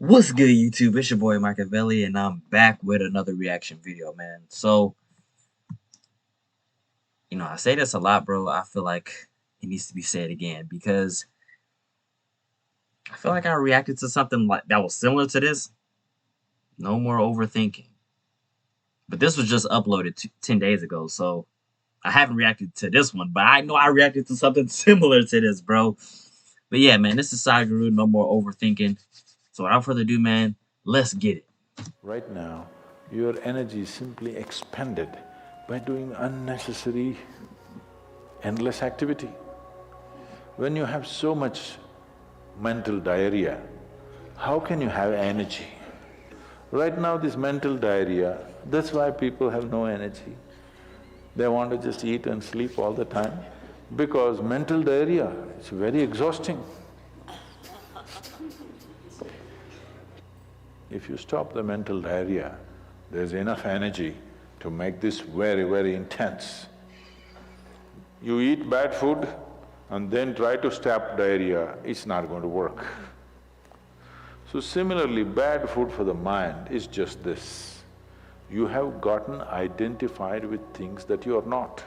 What's good, YouTube? It's your boy Machiavelli, and I'm back with another reaction video, man. So, I say this a lot, bro. I feel like it needs to be said again because I feel like I reacted to something like that was similar to this. No more overthinking. But this was just uploaded 10 days ago, so I haven't reacted to this one, but I know I reacted to something similar to this, bro. But yeah, man, this is Sadhguru, no more overthinking. So without further ado, man, let's get it. Right now, your energy is simply expended by doing unnecessary, endless activity. When you have so much mental diarrhea, how can you have energy? Right now, this mental diarrhea, that's why people have no energy. They want to just eat and sleep all the time because mental diarrhea is very exhausting. If you stop the mental diarrhea, there's enough energy to make this very, very intense. You eat bad food and then try to stop diarrhea, it's not going to work. So similarly, bad food for the mind is just this. You have gotten identified with things that you are not.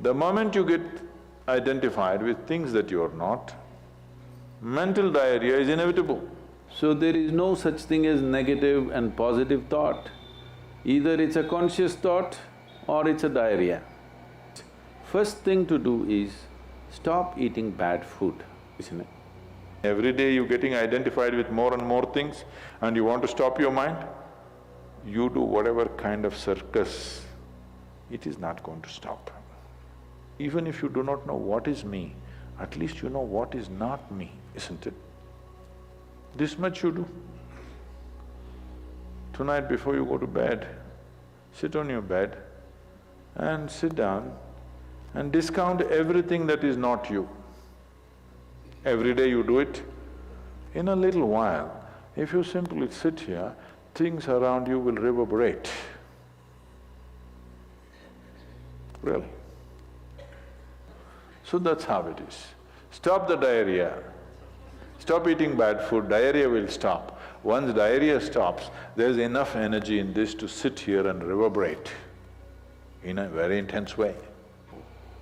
The moment you get identified with things that you are not, mental diarrhea is inevitable. So there is no such thing as negative and positive thought. Either it's a conscious thought or it's a diarrhea. First thing to do is stop eating bad food, isn't it? Every day you're getting identified with more and more things and you want to stop your mind, you do whatever kind of circus, it is not going to stop. Even if you do not know what is me, at least you know what is not me, isn't it? This much you do. Tonight before you go to bed, sit on your bed and sit down and discount everything that is not you. Every day you do it. In a little while, if you simply sit here, things around you will reverberate. Really. So that's how it is. Stop the diarrhea. Stop eating bad food, diarrhea will stop. Once diarrhea stops, there's enough energy in this to sit here and reverberate in a very intense way.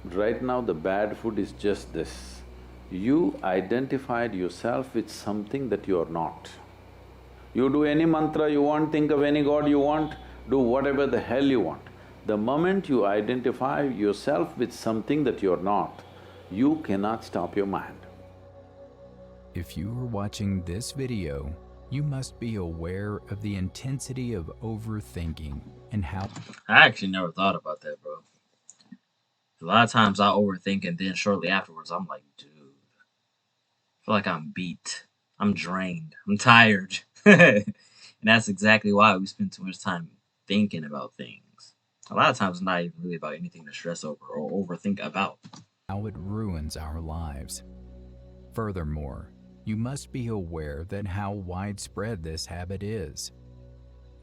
Right now the bad food is just this. You identified yourself with something that you are not. You do any mantra you want, think of any god you want, do whatever the hell you want. The moment you identify yourself with something that you're not, you cannot stop your mind. If you are watching this video, you must be aware of the intensity of overthinking and how… I actually never thought about that, bro. A lot of times I overthink and then shortly afterwards I'm like, dude, I feel like I'm beat, I'm drained, I'm tired. And that's exactly why we spend too much time thinking about things. A lot of times it's not even really about anything to stress over or overthink about. how it ruins our lives. Furthermore, you must be aware that how widespread this habit is.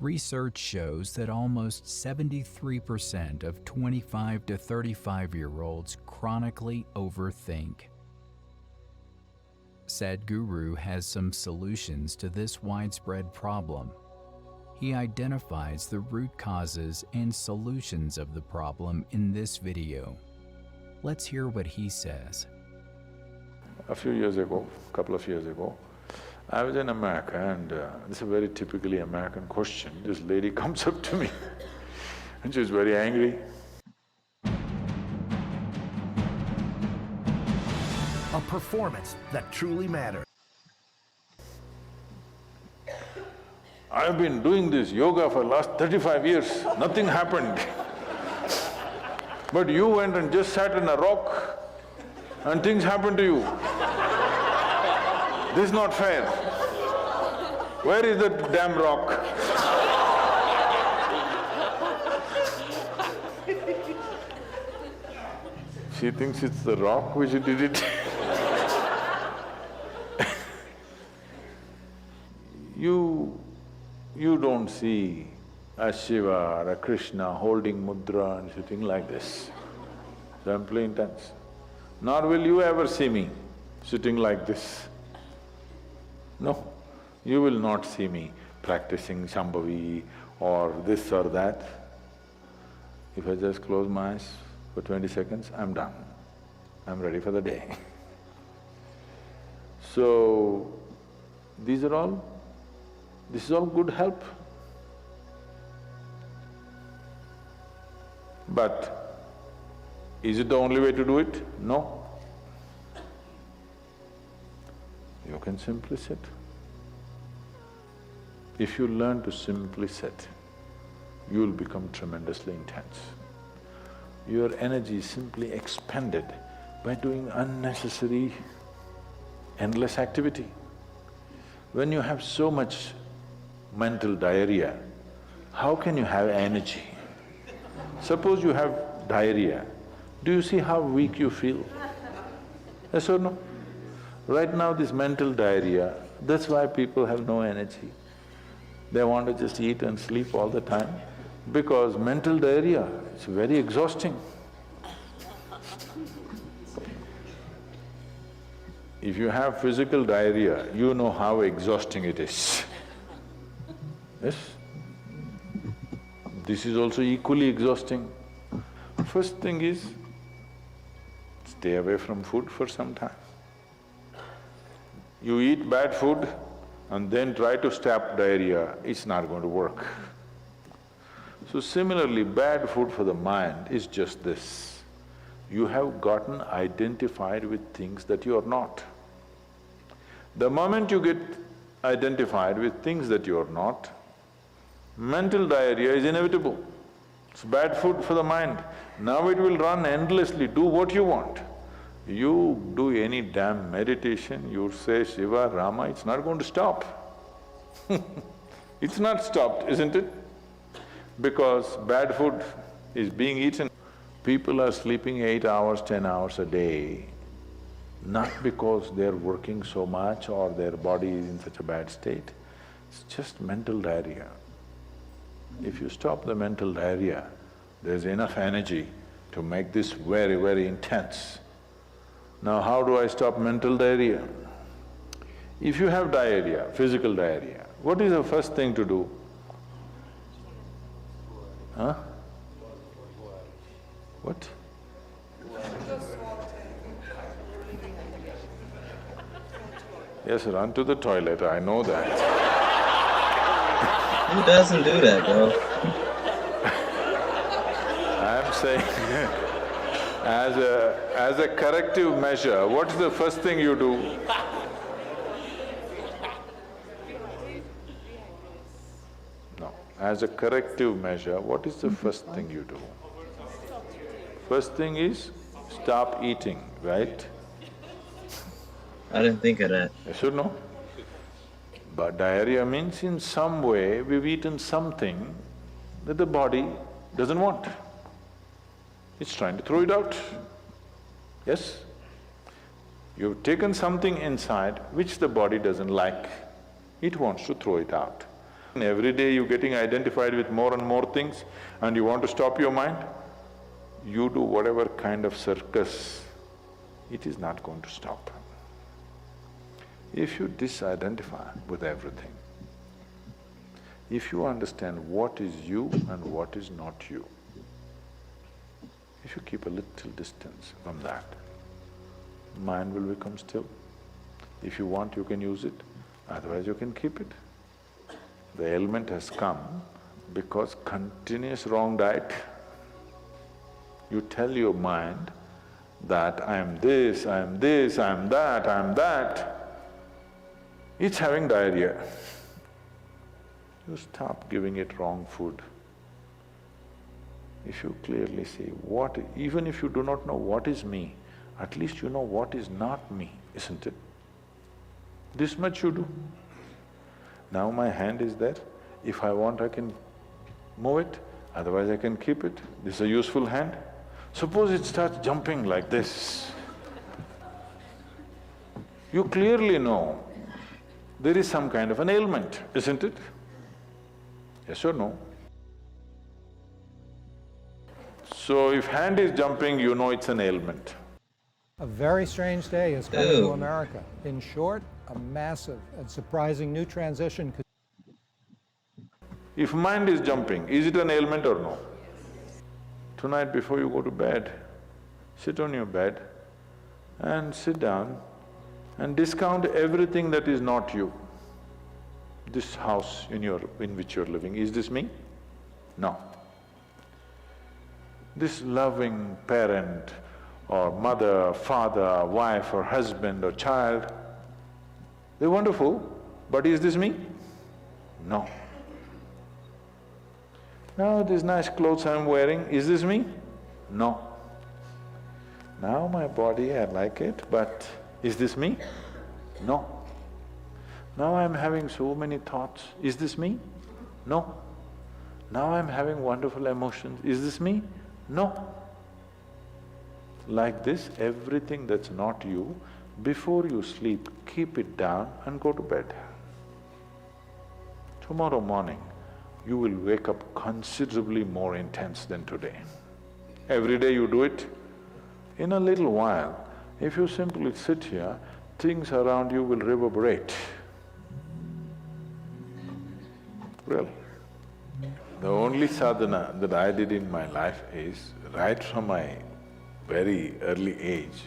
Research shows that almost 73% of 25 to 35-year-olds chronically overthink. Sadhguru has some solutions to this widespread problem. He identifies the root causes and solutions of the problem in this video. Let's hear what he says. A few years ago, couple of years ago, I was in America and this is a very typically American question. This lady comes up to me and she's very angry. A performance that truly matters. I've been doing this yoga for last 35 years, nothing happened. But you went and just sat on a rock and things happened to you. This is not fair. Where is that damn rock? She thinks it's the rock which did it. You don't see a Shiva or a Krishna holding mudra and sitting like this, simply intense. Nor will you ever see me sitting like this. No, You will not see me practicing Shambhavi or this or that. If I just close my eyes for 20 seconds, I'm done. I'm ready for the day. So, this is all good help. But is it the only way to do it? No. You can simply sit. If you learn to simply sit, you will become tremendously intense. Your energy is simply expended by doing unnecessary, endless activity. When you have so much mental diarrhea, how can you have energy? Suppose you have diarrhea, do you see how weak you feel? Yes or no? Right now this mental diarrhea, that's why people have no energy. They want to just eat and sleep all the time because mental diarrhea is very exhausting. If you have physical diarrhea, you know how exhausting it is. Yes? This is also equally exhausting. First thing is, stay away from food for some time. You eat bad food and then try to stop diarrhea, it's not going to work. So similarly, bad food for the mind is just this. You have gotten identified with things that you are not. The moment you get identified with things that you are not, mental diarrhea is inevitable. It's bad food for the mind. Now it will run endlessly, do what you want. You do any damn meditation, you say Shiva, Rama, it's not going to stop. It's not stopped, isn't it? Because bad food is being eaten. People are sleeping 8 hours, 10 hours a day, not because they're working so much or their body is in such a bad state, it's just mental diarrhea. If you stop the mental diarrhea, there's enough energy to make this very, very intense. Now how do I stop mental diarrhea? If you have diarrhea, physical diarrhea, what is the first thing to do? Huh? What? Yes, run to the toilet, I know that. Who doesn't do that, bro? I'm saying as a corrective measure, what's the first thing you do? No, as a corrective measure, what is the first thing you do? First thing is stop eating, right? I didn't think of that. Yes or no? But diarrhea means in some way we've eaten something that the body doesn't want. It's trying to throw it out. Yes? You've taken something inside which the body doesn't like. It wants to throw it out. And every day you're getting identified with more and more things and you want to stop your mind, you do whatever kind of circus, it is not going to stop. If you disidentify with everything, if you understand what is you and what is not you, if you keep a little distance from that, mind will become still. If you want, you can use it, otherwise you can keep it. The ailment has come because continuous wrong diet. You tell your mind that I am this, I am this, I am that, I am that, it's having diarrhea. You stop giving it wrong food. If you clearly see what… even if you do not know what is me, at least you know what is not me, isn't it? This much you do. Now my hand is there, if I want I can move it, otherwise I can keep it. This is a useful hand. Suppose it starts jumping like this. You clearly know there is some kind of an ailment, isn't it? Yes or no? So if hand is jumping, you know it's an ailment. A very strange day is coming to America. In short, a massive and surprising new transition. If mind is jumping, is it an ailment or no? Tonight before you go to bed, sit on your bed and sit down and discount everything that is not you. This house in which you're living, is this me? No. This loving parent or mother, father, wife or husband or child, they're wonderful, but is this me? No. Now these nice clothes I'm wearing, is this me? No. Now my body, I like it, but is this me? No. Now I'm having so many thoughts, is this me? No. Now I'm having wonderful emotions, is this me? No. Like this, everything that's not you, before you sleep, keep it down and go to bed. Tomorrow morning, you will wake up considerably more intense than today. Every day you do it, in a little while, if you simply sit here, things around you will reverberate. Really. The only sadhana that I did in my life is, right from my very early age,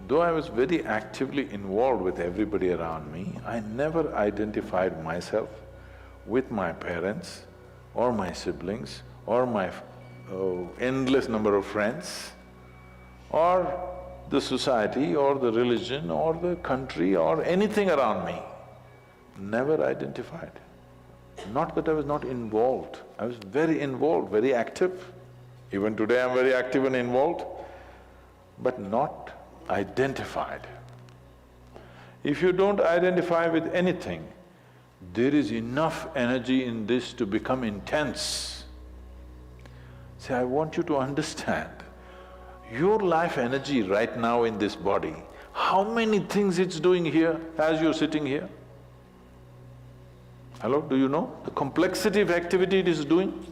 though I was very actively involved with everybody around me, I never identified myself with my parents or my siblings or my endless number of friends or the society or the religion or the country or anything around me. Never identified. Not that I was not involved, I was very involved, very active. Even today I'm very active and involved, but not identified. If you don't identify with anything, there is enough energy in this to become intense. See, I want you to understand, your life energy right now in this body, how many things it's doing here as you're sitting here? Hello, do you know the complexity of activity it is doing?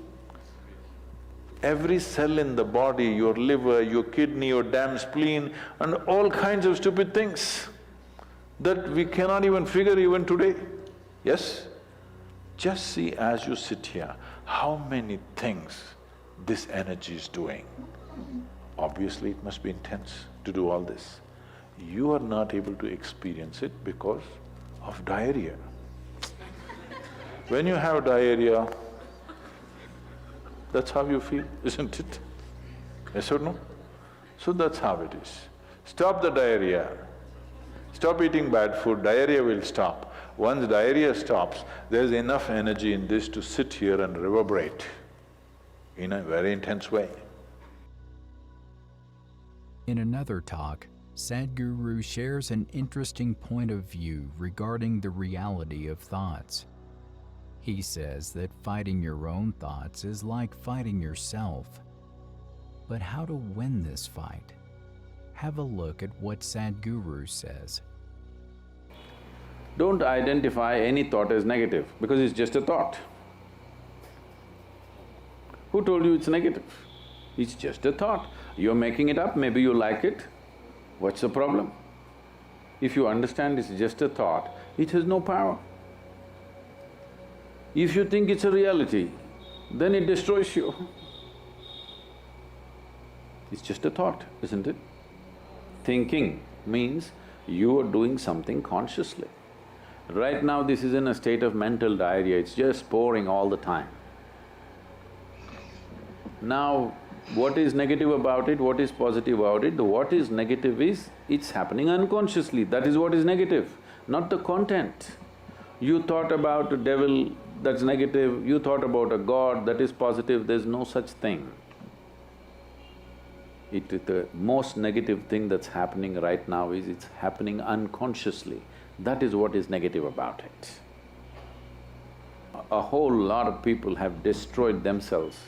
Every cell in the body, your liver, your kidney, your damn spleen and all kinds of stupid things that we cannot even figure even today. Yes? Just see as you sit here, how many things this energy is doing. Obviously it must be intense to do all this. You are not able to experience it because of diarrhea. When you have diarrhea, that's how you feel, isn't it? Yes or no? So that's how it is. Stop the diarrhea, stop eating bad food, diarrhea will stop. Once diarrhea stops, there's enough energy in this to sit here and reverberate in a very intense way. In another talk, Sadhguru shares an interesting point of view regarding the reality of thoughts. He says that fighting your own thoughts is like fighting yourself. But how to win this fight? Have a look at what Sadhguru says. Don't identify any thought as negative because it's just a thought. Who told you it's negative? It's just a thought. You're making it up, maybe you like it. What's the problem? If you understand it's just a thought, it has no power. If you think it's a reality, then it destroys you. It's just a thought, isn't it? Thinking means you are doing something consciously. Right now this is in a state of mental diarrhea, it's just pouring all the time. Now, what is negative about it, what is positive about it? What is negative is, it's happening unconsciously, that is what is negative, not the content. You thought about a devil, that's negative, you thought about a god, that is positive, there's no such thing. The most negative thing that's happening right now is it's happening unconsciously. That is what is negative about it. A whole lot of people have destroyed themselves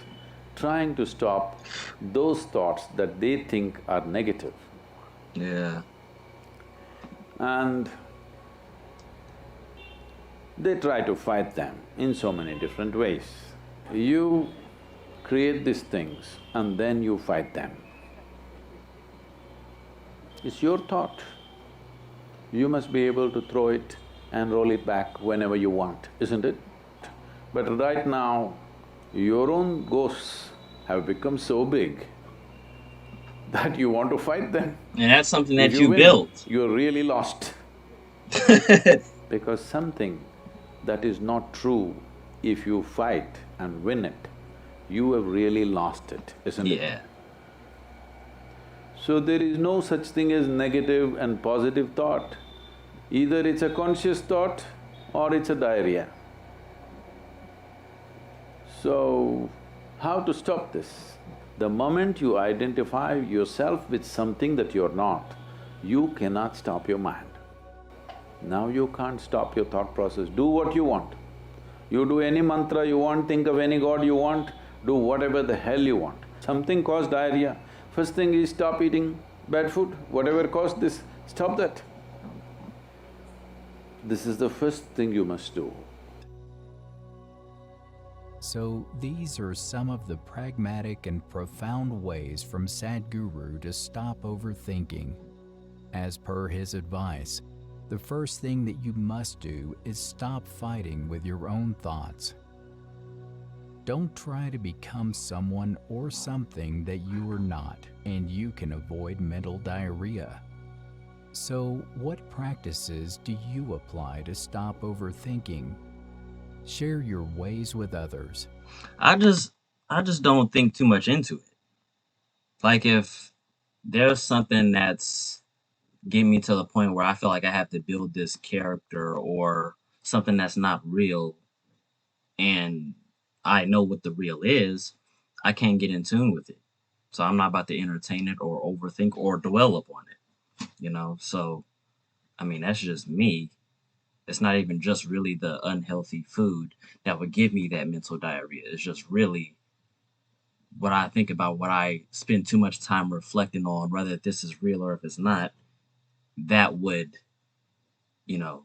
trying to stop those thoughts that they think are negative. Yeah. And they try to fight them in so many different ways. You create these things and then you fight them. It's your thought. you must be able to throw it and roll it back whenever you want, isn't it? But right now, your own ghosts have become so big that you want to fight them. And that's something If that you you win, built. you're really lost. Because something that is not true, if you fight and win it, you have really lost it, isn't it? Yeah. So there is no such thing as negative and positive thought. Either it's a conscious thought or it's a diarrhea. So, how to stop this? The moment you identify yourself with something that you're not, you cannot stop your mind. Now you can't stop your thought process, do what you want. You do any mantra you want, think of any god you want, do whatever the hell you want. Something caused diarrhea, first thing is stop eating bad food, whatever caused this, stop that. This is the first thing you must do. So these are some of the pragmatic and profound ways from Sadhguru to stop overthinking. As per his advice, the first thing that you must do is stop fighting with your own thoughts. Don't try to become someone or something that you are not, and you can avoid mental diarrhea. So, what practices do you apply to stop overthinking? Share your ways with others. I just don't think too much into it. Like if there's something that's getting me to the point where I feel like I have to build this character or something that's not real and I know what the real is, I can't get in tune with it. So I'm not about to entertain it or overthink or dwell upon it, you know? So, I mean, that's just me. It's not even just really the unhealthy food that would give me that mental diarrhea. It's just really what I think about, what I spend too much time reflecting on, whether this is real or if it's not, that would, you know,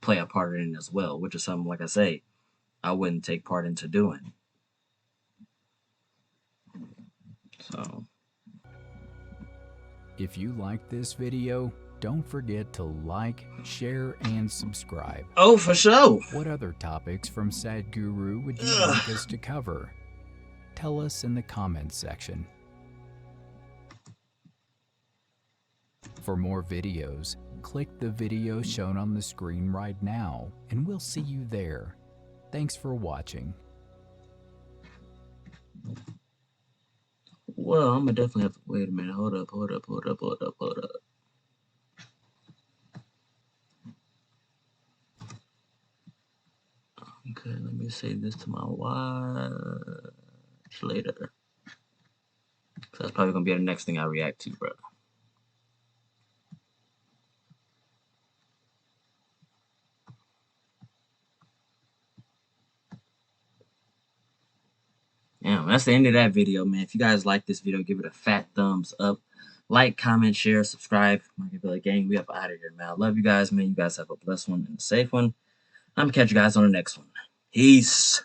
play a part in it as well, which is something, like I say, I wouldn't take part into doing. So, If you like this video, don't forget to like, share, and subscribe. oh, for sure. What other topics from Sadhguru would you Ugh. like us to cover? Tell us in the comments section. For more videos, click the video shown on the screen right now, and we'll see you there. Thanks for watching. Well, I'm gonna definitely have to wait a minute. Hold up. Okay, let me save this to my watch later. So that's probably gonna be the next thing I react to, bro. Yeah, that's the end of that video, man. If you guys like this video, give it a fat thumbs up. Like, comment, share, subscribe. Machiavelli Gang, we up out of here, man. I love you guys, man. You guys have a blessed one and a safe one. I'm gonna catch you guys on the next one. Peace.